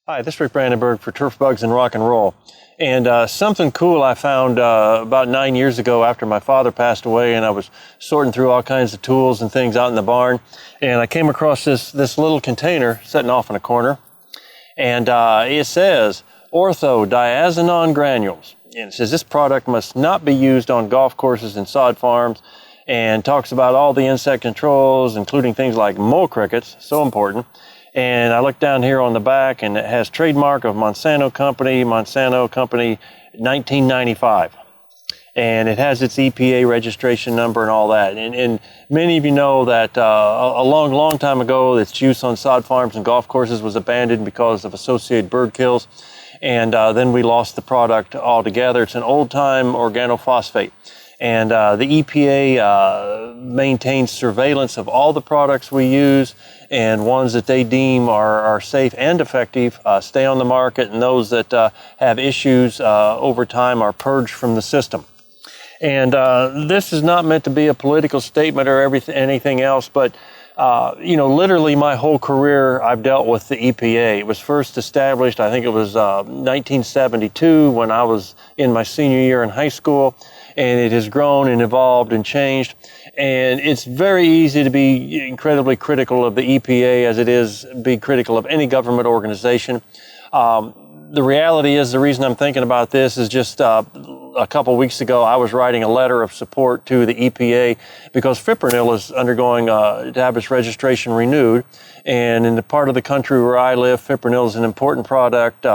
Hi, this is Rick Brandenburg for Turf Bugs and Rock and Roll. And something cool I found about 9 years ago after my father passed away, and I was sorting through all kinds of tools and things out in the barn, and I came across this little container sitting off in a corner, and it says orthodiazinon granules. And it says this product must not be used on golf courses and sod farms, and talks about all the insect controls, including things like mole crickets, so important. And I look down here on the back, and it has trademark of Monsanto Company 1995. And it has its EPA registration number and all that. And many of you know that a long time ago, its use on sod farms and golf courses was abandoned because of associated bird kills. And then we lost the product altogether. It's an old-time organophosphate. And the EPA maintains surveillance of all the products we use, and ones that they deem are safe and effective stay on the market, and those that have issues over time are purged from the system. And this is not meant to be a political statement or anything else, but literally my whole career I've dealt with the EPA. It was first established, I think it was 1972 when I was in my senior year in high school, and it has grown and evolved and changed. And it's very easy to be incredibly critical of the EPA as it is be critical of any government organization. The reality is, the reason I'm thinking about this is just a couple weeks ago, I was writing a letter of support to the EPA because fipronil is undergoing to have its registration renewed. And in the part of the country where I live, fipronil is an important product.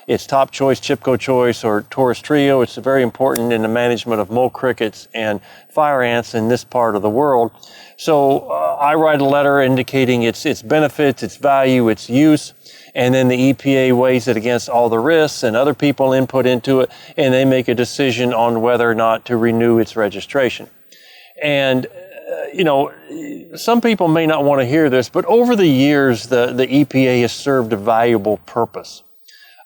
It's Top Choice, Chipco Choice, or Taurus Trio. It's very important in the management of mole crickets and fire ants in this part of the world. So I write a letter indicating its benefits, its value, its use. And then the EPA weighs it against all the risks, and other people input into it, and they make a decision on whether or not to renew its registration. And, some people may not want to hear this, but over the years, the EPA has served a valuable purpose.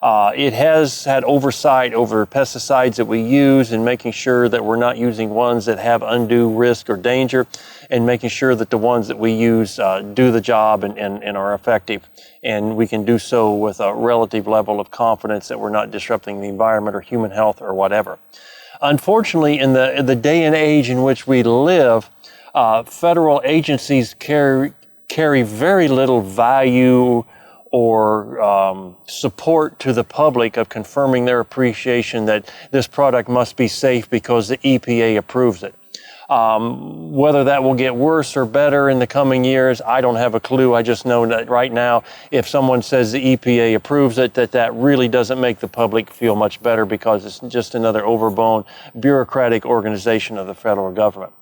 It has had oversight over pesticides that we use and making sure that we're not using ones that have undue risk or danger, and making sure that the ones that we use do the job and are effective. And we can do so with a relative level of confidence that we're not disrupting the environment or human health or whatever. Unfortunately, in the day and age in which we live, federal agencies carry very little value or support to the public of confirming their appreciation that this product must be safe because the EPA approves it. Whether that will get worse or better in the coming years, I don't have a clue. I just know that right now, if someone says the EPA approves it, that really doesn't make the public feel much better because it's just another overblown bureaucratic organization of the federal government.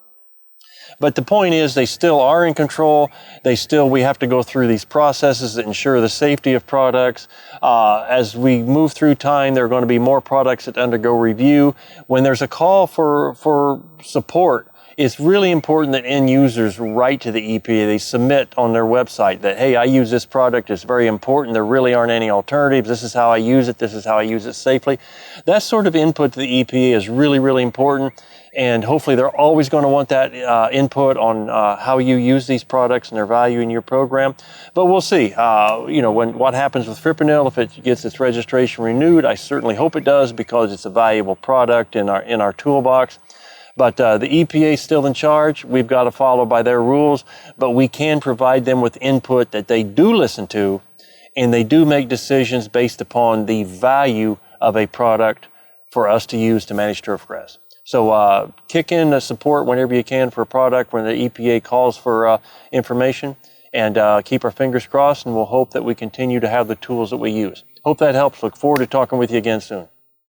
But the point is, they still are in control. We have to go through these processes that ensure the safety of products. As we move through time, there are going to be more products that undergo review. When there's a call for support, it's really important that end users write to the EPA. They submit on their website that, hey, I use this product. It's very important. There really aren't any alternatives. This is how I use it. This is how I use it safely. That sort of input to the EPA is really, really important. And hopefully they're always going to want that input on how you use these products and their value in your program. But we'll see. What happens with fipronil, if it gets its registration renewed, I certainly hope it does because it's a valuable product in our toolbox. But the EPA is still in charge. We've got to follow by their rules, but we can provide them with input that they do listen to, and they do make decisions based upon the value of a product for us to use to manage turfgrass. So kick in the support whenever you can for a product when the EPA calls for information, and keep our fingers crossed, and we'll hope that we continue to have the tools that we use. Hope that helps. Look forward to talking with you again soon.